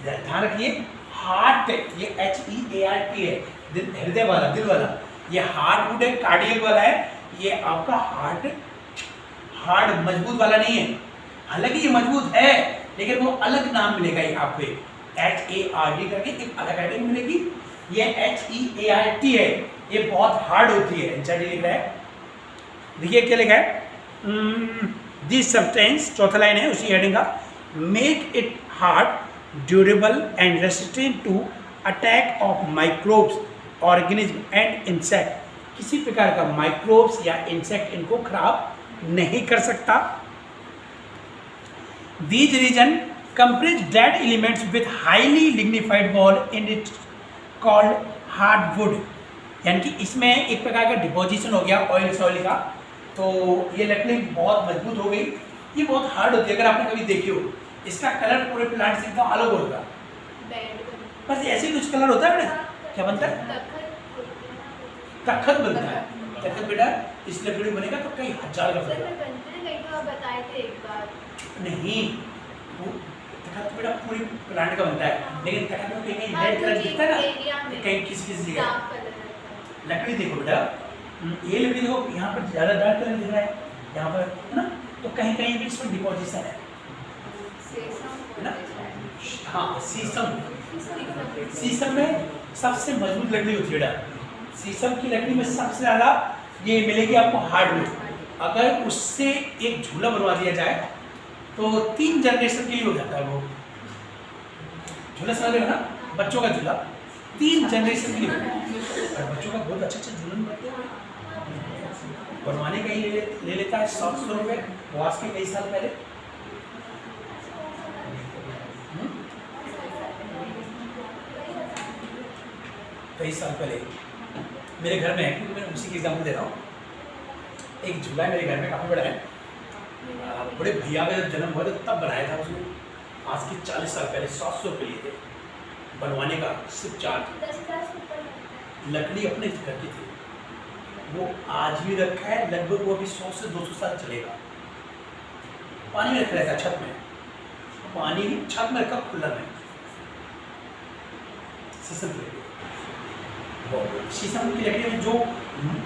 ध्यान रखिए। हार्ट, ये HEART है, हृदय वाला, दिल वाला। ये हार्डवुड है, कार्डियक वाला है। ये आपका हार्ड मजबूत वाला नहीं है, हालांकि ये मजबूत है लेकिन वो अलग नाम मिलेगा ये आपको, HARD करके एक अलग आइटम मिलेगी। ये HEART है, ये बहुत हार्ड होती है। एनसीईआरटी लिख रहा है, देखिए क्या लिखा है। दिस सब्सटेंस, चौथा लाइन है उसी हेडिंग का, make it hard, durable and resistant to attack of microbes, organism and insect. किसी प्रकार का माइक्रोब्स या इंसेक्ट इनको खराब नहीं कर सकता। These region comprise dead elements with highly lignified wall in it called hardwood। यानी कि इसमें एक प्रकार का डिपोजिशन हो गया ऑयल सॉइल का, तो ये लकड़ी बहुत मजबूत हो गई। ये बहुत हार्ड होती है, अगर आपने कभी देखी हो। इसका कलर पूरे प्लांट से एकदम अलग होगा, बस ऐसे कुछ कलर होता है बेटा। क्या बनता है? तखत बनता है। तखत बेटा इस लकड़ी बनेगा तो कई हजार का बताए थे एक बार। नहीं, वो तखत बेटा पूरी प्लांट का बनता है, लेकिन तखत में कहीं रेड कलर दिखता है ना, कहीं किसी जगह। लकड़ी देखो बेटा, ये लकड़ी देखो, यहाँ पर ज़्यादा डार्क कलर दिख रहा है, यहाँ पर है ना, तो कहीं कहीं भी इसमें डिपोजिशन है ना। हाँ, शीशम में सबसे मजबूत लकड़ी होती है बेटा। शीशम की लकड़ी में सबसे ज़्यादा ये मिलेगी आपको हार्डवुड। अगर उससे एक झूला बनवा दिया जाए तो 3 जनरेशन के लिए हो जाता है वो। झूला समझ रहे हो ना, बच्चों का झूला 3 जनरेशन के लिए और बच्चों का बहुत अच्छा झूलन बनते हैं। बनवाने का ही ले लेता है 700 रुपये, वो आज के कई साल पहले। कई साल पहले मेरे घर में है, क्योंकि मैं उसी की एग्जाम्पल दे रहा हूँ। एक झूला है मेरे घर में, काफ़ी बड़ा है। बड़े भैया का जब जन्म हुआ था तब बनाया था उसने, आज के 40 साल पहले 700 रुपये लिए थे बनवाने का, सिर्फ चार्ज। लकड़ी अपने घर की थी, वो आज भी रखा है, लगभग वो अभी 100 से 200 साल चलेगा। पानी में रखा रहता है, छत में, पानी छत में रखा, खुला में। शीशम की लकड़ी, शीशम की लकड़ी में जो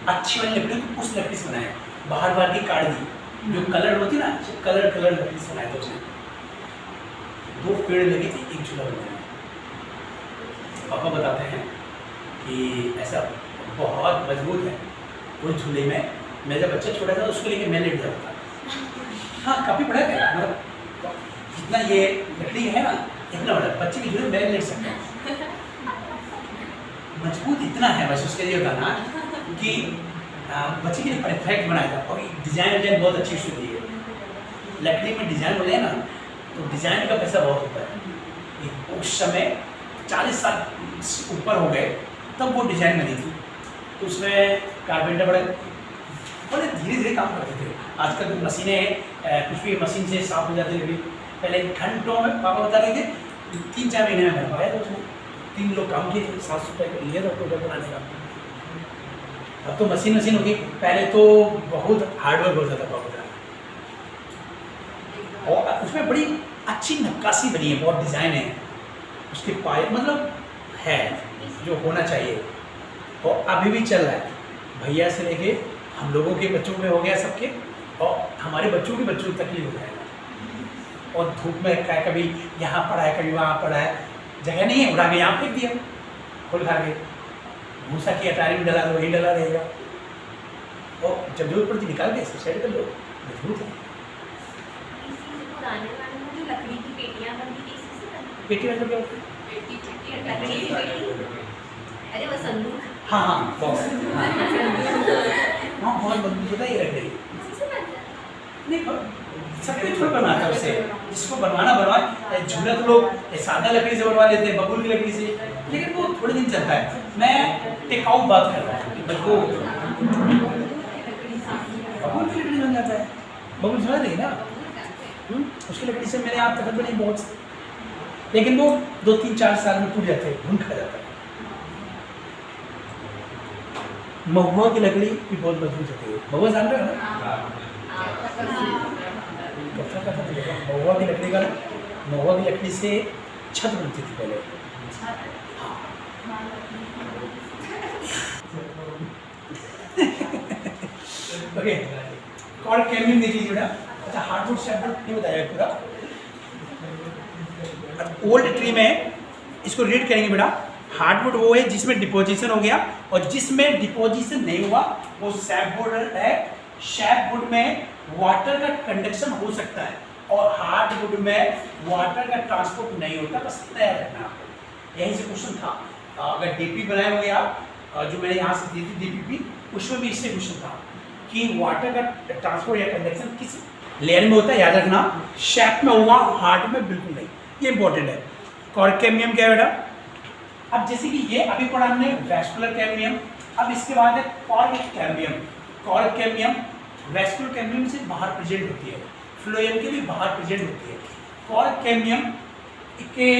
अच्छी वाली लकड़ी उस लकड़ी से बनाया, बाहर की काट दी, जो कलर होती ना, कलर लकड़ी से बनाया था उसने। 2 पेड़ लगे थे, एक झूला बनाया। पापा बताते हैं कि ऐसा बहुत मजबूत है उस झूले में। मैं जब बच्चा छोटा था उसको लेके मैं लेट जाता था। हाँ, काफ़ी बड़ा है, मतलब जितना ये लकड़ी है ना, इतना बड़ा बच्चे के झूले में मैं लेट सकता हूँ। मजबूत इतना है, बस उसके लिए बताना कि बच्चे के लिए परफेक्ट बनाया था। और डिज़ाइन बहुत अच्छी उसकी दी है। लकड़ी में डिज़ाइन हो जाए ना तो डिज़ाइन का पैसा बहुत होता है। उस समय 40 साल ऊपर हो गए तब वो डिज़ाइन बनी थी, तो उसमें कारपेंटर बड़े धीरे धीरे काम करते थे। आजकल तो मशीनें हैं, कुछ भी मशीन से साफ हो जाती है। पहले घंटों में, पापा बता रहे थे 3-4 महीने में बन पाया था उसमें। 3 लोग काम किए थे, 700 रुपये लिए था प्रोडक्ट बनाने का। अब तो मशीन हो गई, पहले तो बहुत हार्डवर्क होता था पापा का। और उसमें बड़ी अच्छी नक्काशी बनी है, बहुत डिज़ाइन है उसके पाए, मतलब है जो होना चाहिए। और अभी भी चल रहा है, भैया से लेके हम लोगों के बच्चों में हो गया सबके, और हमारे बच्चों के बच्चों तक ही हो जाएगा। और धूप में रखा है, कभी यहाँ पड़ा है, कभी वहाँ पड़ा है, जगह नहीं है, उड़ा के यहाँ फेंक दिया, खोल खा के भूसा की अटारी में डला, तो वही डला रहेगा। और जब जरूरत पड़ती निकाल के सेट कर लो, मजबूत है। लकड़ी की पेटियां बनती थी, पेटी मतलब क्या होता है? लकड़ी की पेटी, अरे वो संदूक। हाँ, बहुत मजबूत होता है ये लकड़ी। नहीं, सब कुछ थोड़ा बनाता है उससे, जिसको बनवाना बनवाए। झूला तो लोग सादा लकड़ी से बनवा लेते हैं, बबूल की लकड़ी से, लेकिन वो थोड़े दिन चलता है। मैं टिकाऊ बात कर रहा हूँ कि बबूल की लकड़ी बन जाता है। बबूल समझ रही ना, उसकी लकड़ी से मेरे यहाँ तखत बने बहुत, लेकिन वो 2-3-4 साल में टूट जाते हैं, घुन खा जाता है। महुआ की लकड़ी भी बहुत मजबूत होती है। महुआ जान रहे हो ना? महुआ की लकड़ी का, महुआ की लकड़ी से छत बनती थी पहले। ओके, कॉर्ड कैम्बियम देख लीजिए बेटा। अच्छा, हार्डवुड सैपवुड नहीं बताया पूरा। ओल्ड ट्री में इसको रीड करेंगे बेटा। हार्डवुड वो है जिसमें डिपोजिशन हो गया, और जिसमें डिपोजिशन नहीं हुआ वो सैपवुड है। सैपवुड में वाटर का कंडक्शन हो सकता है, और हार्डवुड में वाटर का ट्रांसपोर्ट नहीं होता। बस इतना याद रखना आपको। यही से क्वेश्चन था। अगर डीपी बनाए हुए आप, जो मैंने यहाँ से दी थी डीपीपी, उसमें भी इससे क्वेश्चन था कि वाटर का ट्रांसपोर्ट या कंडक्शन किस लेयर में होता है, याद रखना। शैप में होगा, हार्ड में बिल्कुल नहीं। ये इंपॉर्टेंट है। कॉर्ड कैम्बियम क्या है बेटा? अब जैसे कि ये अभी पढ़ा हमने वैस्कुलर कैम्बियम, अब इसके बाद है cork cambium. Cork cambium vascular cambium से बाहर प्रेजेंट होती है, फ्लोएम के भी बाहर प्रेजेंट होती है। कॉर्ड कैम्बियम के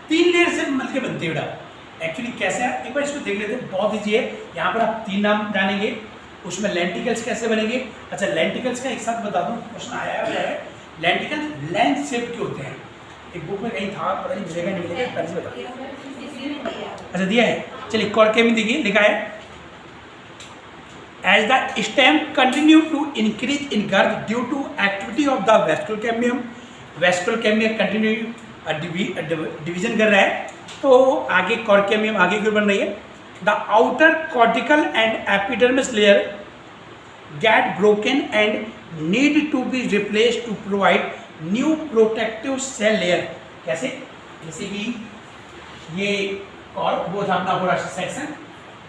3 लेयर से मिलकर बनती है बेटा। एक्चुअली कैसे है, एक बार इसको देख लेते हैं, बहुत ईजी है। यहाँ पर आप 3 नाम जानेंगे, उसमें लेंटिकल्स कैसे बनेंगे। अच्छा, लेंटिकल्स का एक साथ बता दूँ, क्वेश्चन आया है। लेंटिकल्स लेंथ शेप के होते हैं, एक बुक में कहीं था, पता नहीं मिलेगा नहीं मिलेगा, पहले से बता। अच्छा, दिया है, चलिए। कॉर्ड कैम्बियम देखिए, लिखा है as the stem continue to increase in girth due to activity of the vascular cambium. Vascular cambium continue division कर रहा है, तो आगे कॉर्ड कैम्बियम आगे क्यों बन रही है। The outer cortical and epidermis layer get broken and need to be replaced to provide new protective cell layer. कैसे? जैसे कि ये और वो था अपना पूरा सेक्शन,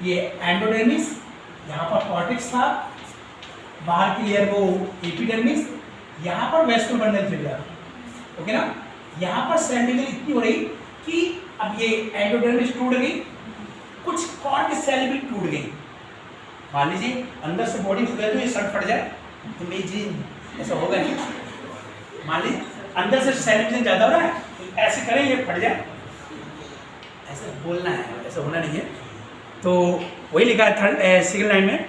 ये एंडोडर्मिस, यहाँ पर कॉर्टेक्स था, बाहर की लेयर वो एपिडर्मिस, यहाँ पर वेस्कुलर बंडल थे बेटा, ओके ना। यहाँ पर सेल डिवीजन इतनी हो रही कि अब ये एंडोडर्मिस टूट गई, कुछ कॉर्ड सेल भी टूट गई। मान लीजिए अंदर से बॉडी फुल है तो ये शर्ट फट जाए तो मेरी जी ऐसा होगा नहीं। मान लीजिए अंदर से सेल डिवीजन ज़्यादा हो रहा है तो ऐसे करें ये फट जाए, ऐसा बोलना है, ऐसा होना नहीं है। तो वही लिखा है थर्ड सेकंड लाइन में,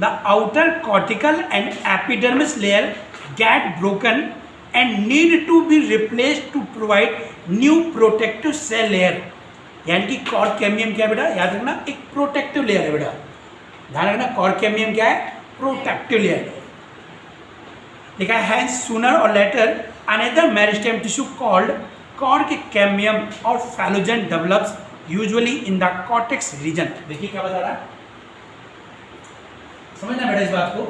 the outer cortical and epidermis layer get broken and need to be replaced to provide new protective cell layer. यानी कि कॉर्ड कैम्बियम क्या है बेटा, याद रखना एक प्रोटेक्टिव लेयर है बेटा, ध्यान रखना कॉर्ड कैम्बियम क्या है, प्रोटेक्टिव लेयर। लिखा है हैंस सूनर और later another meristem tissue called cork cambium और phellogen develops usually in the cortex region. देखिए क्या बता रहा है, समझना बेटा इस बात को।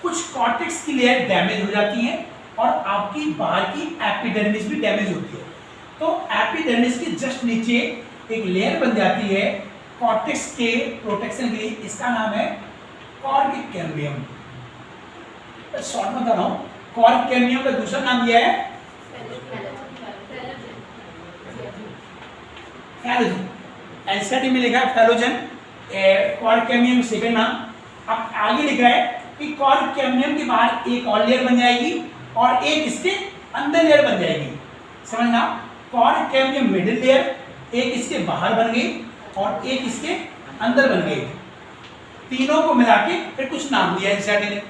कुछ कॉर्टेक्स की लेयर डैमेज हो जाती है और आपकी बाहर की एपिडर्मिस भी डैमेज होती है। तो एपिडर्मिस के जस्ट नीचे एक लेयर बन जाती है कॉर्टेक्स के प्रोटेक्शन के लिए, इसका नाम है कॉर्ड कैम्बियम। शॉर्ट में बता रहा हूँ, कॉर्ड कैम्बियम का दूसरा नाम यह है फैलोजन। एनसीईआरटी में लिखा है फैलोजन, कॉर्ड कैम्बियम सेकंड नाम। अब आगे लिखा है कि कॉर्ड कैम्बियम के बाहर एक और लेयर बन जाएगी और एक इसके अंदर लेयर बन जाएगी। समझना, कॉर्ड कैम्बियम मिडिल लेयर, एक इसके बाहर बन गई और एक इसके अंदर बन गई। तीनों को मिला के फिर कुछ नाम दिया एनसीईआरटी ने,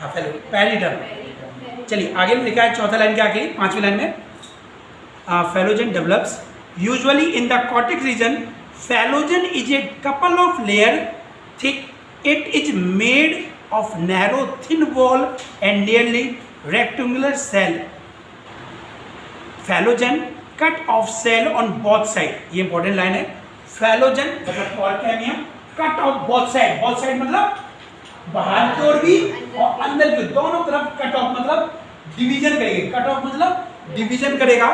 हाँ पेरिडर्म। चलिए आगे लिखा है चौथा लाइन के आगे, पांचवी लाइन में, phellogen develops usually in the cortex region. Phellogen is a couple of layer thick, it is made of narrow thin wall and nearly rectangular cell. Phallogen cut off cell on both side, ये important line है। Phallogen मतलब cork cambium, cut off both side, both side मतलब बाहर की ओर भी और अंदर की, दोनों तरफ cut off मतलब डिवीजन करेगा, cut off मतलब डिवीजन करेगा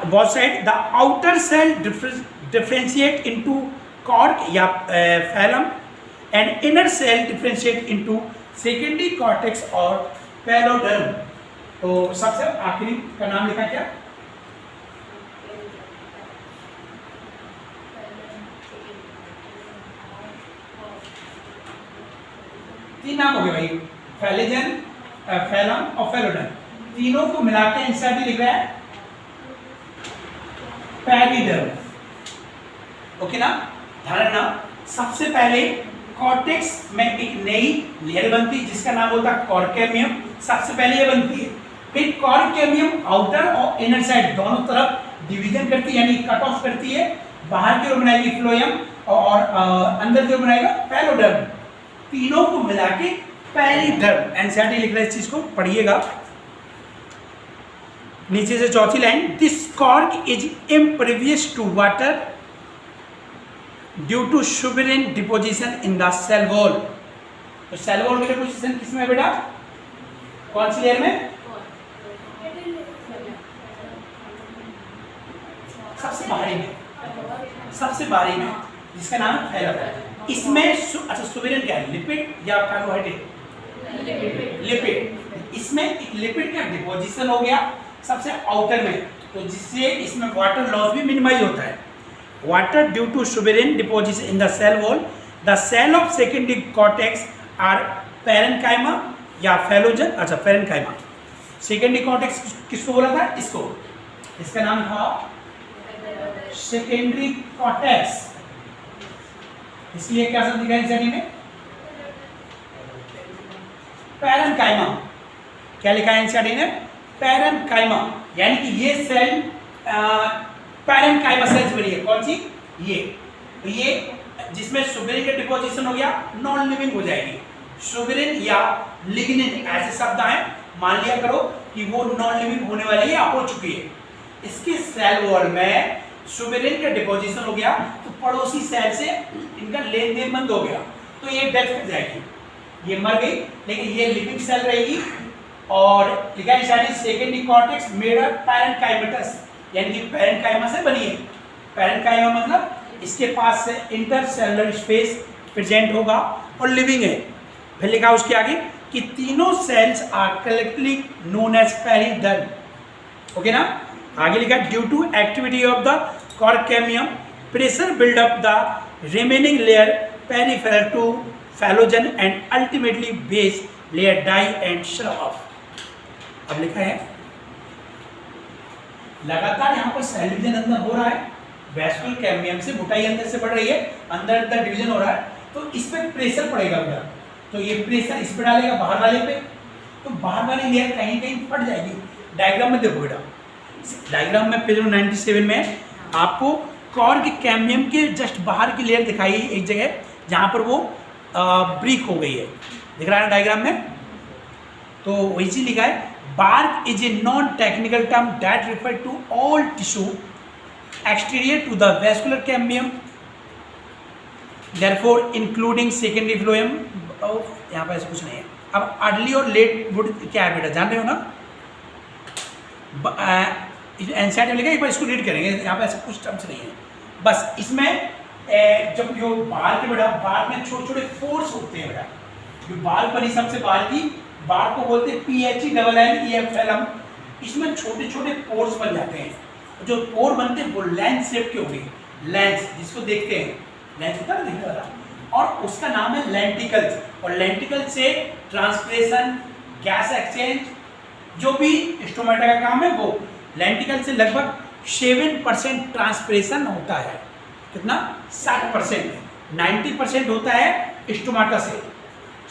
both side। The outer cell differentiate into cork या phallum and inner cell differentiate into secondary cortex और phalloderm। तो सबसे आखिरी का नाम लिखा क्या, तीन नाम हो गए भाई, फैलोजन, फैलम और फैलोडर्म। तीनों को मिला के एनसीईआरटी लिख रहा है पैरिडर्म, ओके ना। ध्यान रखना, सबसे पहले कॉर्टेक्स में एक नई लेयर बनती है जिसका नाम होता है कॉर्ड कैम्बियम, सबसे पहले ये बनती है। फिर कॉर्ड कैम्बियम आउटर और इनर साइड दोनों तरफ डिवीजन करती है, यानी कट ऑफ करती है। बाहर की ओर बनाएगी फ्लोएम और अंदर की ओर बनाएगा पैलोडर्म। तीनों को मिला के पैरिडर्म, एनसीईआरटी लिख रहा है, इस चीज को पढ़िएगा। नीचे से चौथी line, this cork is impervious to water due to suberin deposition in the cell wall. तो सेल वॉल की डिपोजिशन किसमें है बेटा, कौन सी लेयर में, सबसे बाहरी में, सबसे बाहरी में, जिसका नाम है फैलम। इसमें अच्छा सुबेरिन क्या है, लिपिड या कार्बोहाइड्रेट, लिपिड। इसमें एक लिपिड का डिपोजिशन हो गया सबसे आउटर में, तो जिससे इसमें वाटर लॉस भी मिनिमाइज होता है। Water due to suberin deposition in the cell wall. The cell of secondary cortex are parenchyma या फैलोजन, अच्छा parenchyma। सेकेंडरी कॉर्टेक्स किसको बोला था, इसको, इसका नाम था सेकेंडरी कॉर्टेक्स। इसलिए क्या शब्द दिखा है एनसीईआरटी में, पैरेन्काइमा। क्या लिखा है एनसीईआरटी ने, पैरेन्काइमा, यानी कि ये सेल पैरेन्काइमा सेल्स बनी है, कौन सी, ये। तो ये जिसमें सुबेरिन का डिपोजिशन हो गया, नॉन लिविंग हो जाएगी। सुबेरिन या लिग्निन ऐसे शब्द आए, मान लिया करो कि वो नॉन लिविंग होने वाली है या हो चुकी है। इसके सेल वॉल में सुबेरिन का डिपोजिशन हो गया तो पड़ोसी सेल से इनका लेन देन बंद हो गया, तो ये डेथ कर जाएगी, ये मर गई। लेकिन ये लिविंग सेल रहेगी और लिखा है side secondary cortex made of parenchymatous, यानी कि पैरेन्काइमा से बनी है। पैरेन्काइमा मतलब इसके पास से इंटरसेलुलर स्पेस प्रेजेंट होगा और लिविंग है। फिर लिखा उसके आगे कि तीनों cells are collectively known as periderm, okay ना। आगे लिखा due to activity of the cork cambium pressure buildup the remaining layer peripheral to phellogen and ultimately base layer die and shut off. अब लिखा है लगातार यहाँ पर सेल डिवीजन अंदर हो रहा है, वैस्कुलर कैम्बियम से मोटाई अंदर से बढ़ रही है, अंदर अंदर डिवीजन हो रहा है, तो इस पे प्रेशर पड़ेगा बेटा। तो ये प्रेशर इस पे डालेगा बाहर वाले पे, तो बाहर वाली लेयर कहीं कहीं फट जाएगी। डायग्राम में देखो बेटा, डायग्राम में पेज 97 में आपको कॉर्क कैम्बियम के जस्ट बाहर की लेयर दिखाई एक जगह जहाँ पर वो ब्रेक हो गई है, दिख रहा है ना डायग्राम में। तो वही चीज लिखा है bark is a non-technical term that refers to all tissue exterior to the vascular cambium, therefore including secondary phloem। यहाँ पर ऐसा कुछ नहीं है। अब अर्ली और लेट वुड क्या है बेटा, जान रहे हो ना। एनसीईआरटी में लिखा है, एक बार इसको रीड करेंगे, यहाँ पे ऐसा कुछ टर्म्स नहीं है। बस इसमें जब जो बाल के बेटा, बाल में छोटे छोटे पोर्स होते हैं बेटा, जो बाल बनी सबसे बाल की, बाल को बोलते हैं PHELLEM। इसमें छोटे छोटे पोर्स बन जाते हैं। जो पोर बनते हैं वो लेंस शेप के होंगे, लेंस जिसको देखते हैं, लेंस होता है दिखने वाला, और उसका नाम है लेंटिकल्स। और लेंटिकल से ट्रांसप्रेशन, गैस एक्सचेंज, जो भी स्टोमेटा का काम है वो लेंटिकल से लगभग 7% ट्रांसप्रेशन होता है। कितना? 60%। 90% होता है स्टोमाटा से,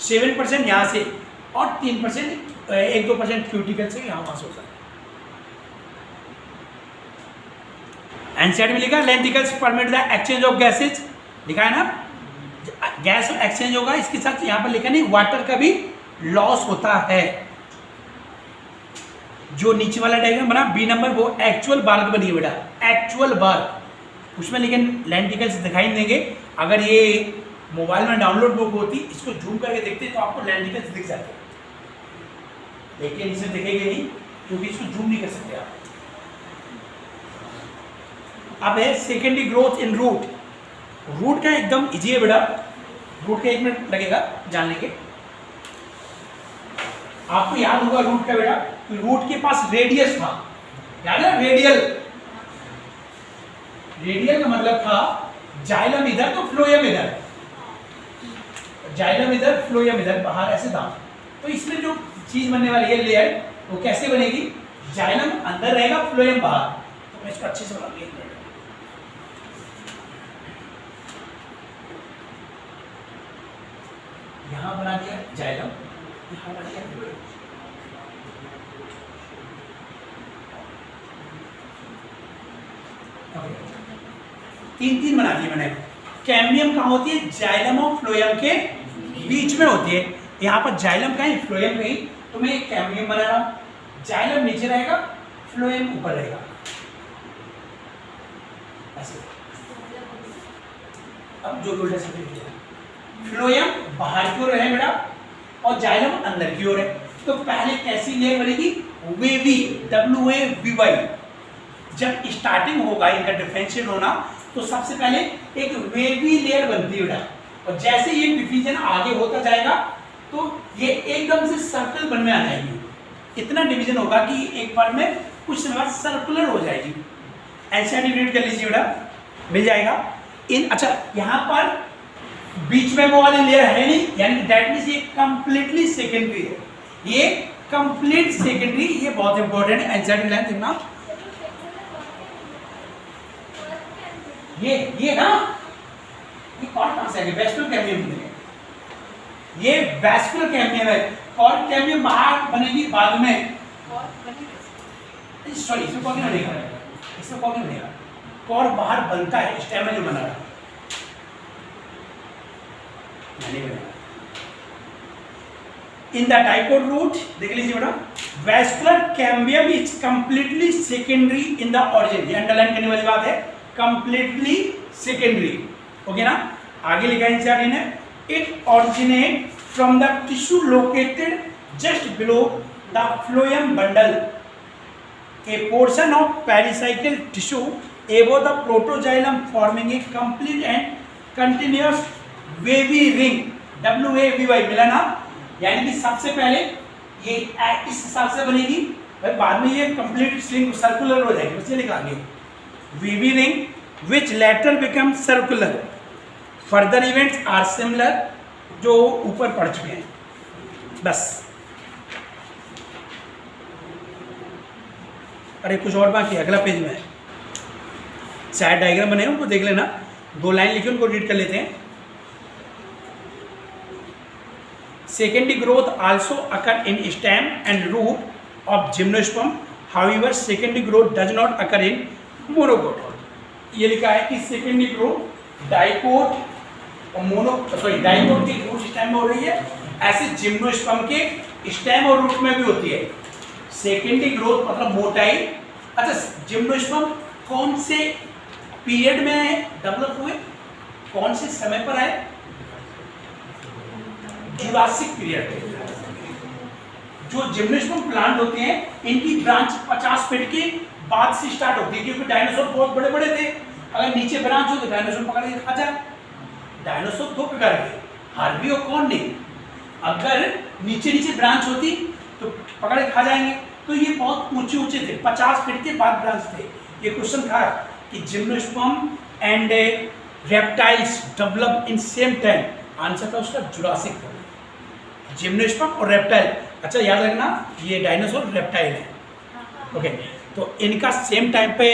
7% यहाँ से, और 3% 1-2% क्यूटिकल से यहाँ वहाँ से होता है। एनसीईआरटी में लिखा lenticels permit the exchange of gases, लिखा है ना, गैस एक्सचेंज होगा। इसके साथ यहाँ पर लिखा नहीं वाटर का भी लॉस होता है। जो नीचे वाला डायग्राम बना बी नंबर, वो एक्चुअल बार्क बनी है बेटा, एक्चुअल बार्क, उसमें लेकिन लेंटिकल्स दिखाई नहीं देंगे। अगर ये मोबाइल में डाउनलोड बुक होती, इसको जूम करके देखते तो आपको लेंटिकल्स दिख जाते, लेकिन इसे दिखेंगे नहीं क्योंकि इसको जूम नहीं कर सकते आप। अब है secondary growth in root. Root का एकदम इजी है बेटा, रूट का 1 मिनट लगेगा जानने के। आपको याद होगा रूट का बेटा, रूट के पास रेडियस था, याद है रेडियल। रेडियल का मतलब था जाइलम इधर तो फ्लोएम इधर, जाइलम इधर फ्लोएम इधर, बाहर ऐसे था। तो इसमें जो चीज बनने वाली है लेयर, वो कैसे बनेगी, जाइलम अंदर रहेगा, फ्लोएम बाहर। तो मैं इसको अच्छे से बना दिया, यहां बना दिया जाइलम, यहां बना दिया फ्लोएम। तीन बना दिए मैंने। कैम्बियम कहाँ होती है, जाइलम और फ्लोएम के बीच में होती है। यहाँ पर जाइलम कहीं, फ्लोएम कहीं, तो मैं एक कैम्बियम बना रहा हूँ। जाइलम नीचे रहेगा, फ्लोएम ऊपर रहेगा, ऐसे। अब जो उल्टा सीधे फ्लोएम बाहर की ओर है बेटा, और जाइलम अंदर की ओर है। तो पहले कैसी लेयर बनेगी, वेवी, WAVY। जब स्टार्टिंग होगा इनका डिफरेंशिएट होना, तो सबसे पहले एक वेवी लेयर बनती है बेटा, और जैसे ये डिवीजन आगे होता जाएगा तो ये एकदम से सर्कल बन में आ जाएगी। इतना डिवीजन होगा कि एक बार में कुछ समय बाद सर्कुलर हो जाएगी। एनसीईआरटी रीड कर लीजिए बेटा, मिल जाएगा। अच्छा, यहाँ पर बीच में वो वाली लेयर है नहीं, यानी दैट मींस ये कंप्लीटली सेकेंडरी है। ये कंप्लीट सेकेंडरी, ये बहुत इंपॉर्टेंट है। एनसीईआरटी लाइन देखना, ये ना, ये कौन कहां से है, वैस्कुलर कैम्बियम है। ये वैस्कुलर कैम्बियम है, और कैम्बियम बाहर बनेगी बाद में। सॉरी, इसमें कौन बनेगा, इसमें कौन बनेगा, कॉर बाहर बनता है, स्टेम जो बना रहा नहीं बनेगा। इन द डाइकोट रूट देख लीजिए बेटा, vascular cambium is completely secondary in the origin. ये अंडरलाइन करने वाली बात है, कंप्लीटली सेकेंडरी, ओके ना। आगे लिखा है एनसीईआरटी ने, it originate from the tissue located just below the phloem bundle, a portion of pericycle tissue above the protoxylem forming a complete and continuous wavy ring, WAVY मिला ना, यानी कि सबसे पहले ये इस हिसाब से बनेगी, भाई बाद में ये कंप्लीट स्ट्रिंग सर्कुलर हो जाएगी, बस ये लिखा आगे wavy ring which later become circular, further events are similar, जो ऊपर पढ़ चुके हैं बस। अरे कुछ और बाकी है, अगला पेज में है, शायद डायग्राम बने हैं उनको देख लेना, 2 लाइन लिखी उनको रीड कर लेते हैं। Secondary growth also occur in stem and root of gymnosperm, however secondary growth does not occur in monocot. ये लिखा है कि सेकेंडरी ग्रोथ डाइकोट और डाइकोट के रूट स्टेम में हो रही है, ऐसे जिम्नोस्पर्म के स्टेम और रूट में भी होती है। सेकेंडरी ग्रोथ मतलब मोटाई। अच्छा, जिम्नोस्पर्म कौन से पीरियड में डेवलप हुए, कौन से समय पर आए? Jurassic period. जो जिम्नोस्पर्म प्लांट होते हैं इनकी ब्रांच 50 फीट के बाद से स्टार्ट होती है, क्योंकि डायनासोर बहुत बड़े बड़े थे, अगर नीचे ब्रांच हो तो डायनासोर पकड़ के खा जाए। डायनासोर 2 प्रकार के, हार्वी और कौन नहीं, अगर नीचे नीचे ब्रांच होती तो पकड़ के खा जाएंगे। तो ये बहुत ऊंचे ऊंचे थे, 50 फीट के बाद ब्रांच थे। ये क्वेश्चन था कि gymnosperm and reptiles develop in same time, answer था उसका जुरासिक। जिम्नोस्पर्म और रेप्टाइल, अच्छा याद रखना ये डायनासोर रेप्टाइल है, ओके। तो इनका सेम टाइम पे